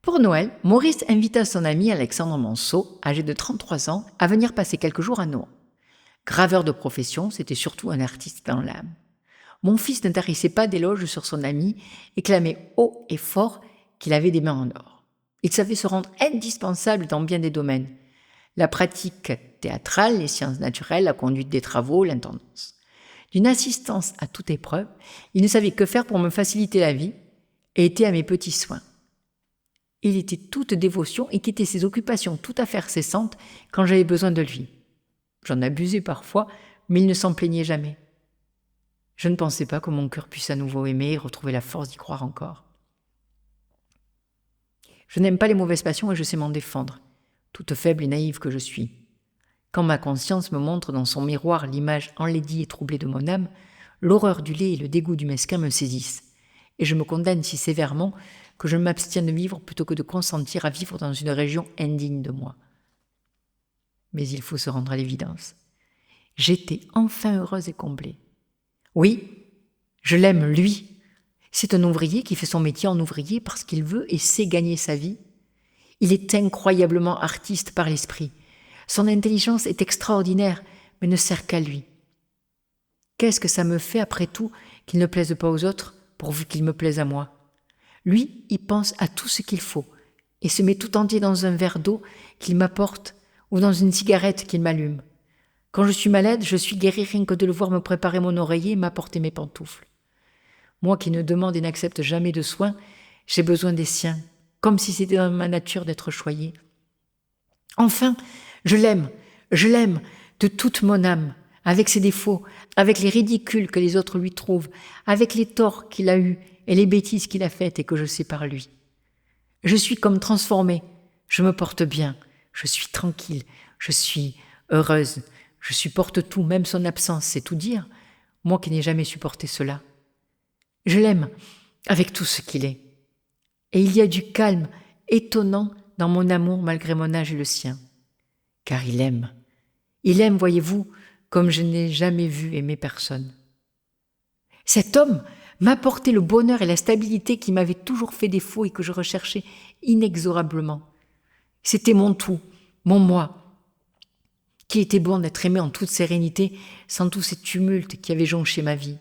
Pour Noël, Maurice invita son ami Alexandre Monceau, âgé de 33 ans, à venir passer quelques jours à Nohant. Graveur de profession, c'était surtout un artiste dans l'âme. Mon fils ne tarissait pas d'éloges sur son ami et clamait haut et fort qu'il avait des mains en or. Il savait se rendre indispensable dans bien des domaines. La pratique théâtrale, les sciences naturelles, la conduite des travaux, l'intendance. D'une assistance à toute épreuve, il ne savait que faire pour me faciliter la vie et était à mes petits soins. Il était toute dévotion et quittait ses occupations tout à fait cessantes quand j'avais besoin de lui. J'en abusais parfois, mais il ne s'en plaignait jamais. Je ne pensais pas que mon cœur puisse à nouveau aimer et retrouver la force d'y croire encore. Je n'aime pas les mauvaises passions et je sais m'en défendre, toute faible et naïve que je suis. Quand ma conscience me montre dans son miroir l'image enlaidie et troublée de mon âme, l'horreur du laid et le dégoût du mesquin me saisissent, et je me condamne si sévèrement que je m'abstiens de vivre plutôt que de consentir à vivre dans une région indigne de moi. Mais il faut se rendre à l'évidence. J'étais enfin heureuse et comblée. Oui, je l'aime, lui. C'est un ouvrier qui fait son métier en ouvrier parce qu'il veut et sait gagner sa vie. Il est incroyablement artiste par l'esprit. Son intelligence est extraordinaire, mais ne sert qu'à lui. Qu'est-ce que ça me fait, après tout, qu'il ne plaise pas aux autres, pourvu qu'il me plaise à moi? Lui, il pense à tout ce qu'il faut, et se met tout entier dans un verre d'eau qu'il m'apporte ou dans une cigarette qu'il m'allume. Quand je suis malade, je suis guérie rien que de le voir me préparer mon oreiller et m'apporter mes pantoufles. Moi qui ne demande et n'accepte jamais de soins, j'ai besoin des siens, comme si c'était dans ma nature d'être choyée. Enfin, je l'aime de toute mon âme, avec ses défauts, avec les ridicules que les autres lui trouvent, avec les torts qu'il a eus et les bêtises qu'il a faites et que je sais par lui. Je suis comme transformée, je me porte bien, je suis tranquille, je suis heureuse, je supporte tout, même son absence, c'est tout dire, moi qui n'ai jamais supporté cela. Je l'aime avec tout ce qu'il est. Et il y a du calme étonnant dans mon amour malgré mon âge et le sien. Car il aime. Il aime, voyez-vous, comme je n'ai jamais vu aimer personne. Cet homme m'apportait le bonheur et la stabilité qui m'avaient toujours fait défaut et que je recherchais inexorablement. C'était mon tout, mon moi. Qu'il était bon d'être aimé en toute sérénité, sans tous ces tumultes qui avaient jonché ma vie.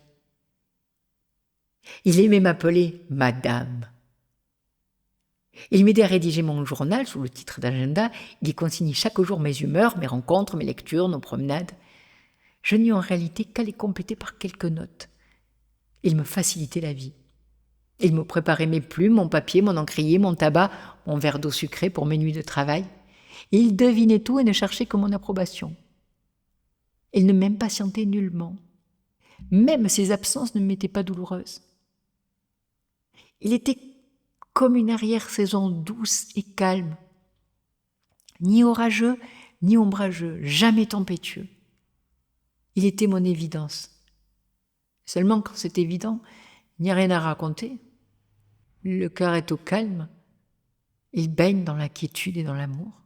Il aimait m'appeler « Madame ». Il m'aidait à rédiger mon journal sous le titre d'agenda. Il y consignait chaque jour mes humeurs, mes rencontres, mes lectures, nos promenades. Je n'eus en réalité qu'à les compléter par quelques notes. Il me facilitait la vie. Il me préparait mes plumes, mon papier, mon encrier, mon tabac, mon verre d'eau sucrée pour mes nuits de travail. Il devinait tout et ne cherchait que mon approbation. Il ne m'impatientait nullement. Même ses absences ne m'étaient pas douloureuses. Il était comme une arrière-saison douce et calme, ni orageux, ni ombrageux, jamais tempétueux. Il était mon évidence. Seulement quand c'est évident, il n'y a rien à raconter. Le cœur est au calme, il baigne dans la quiétude et dans l'amour.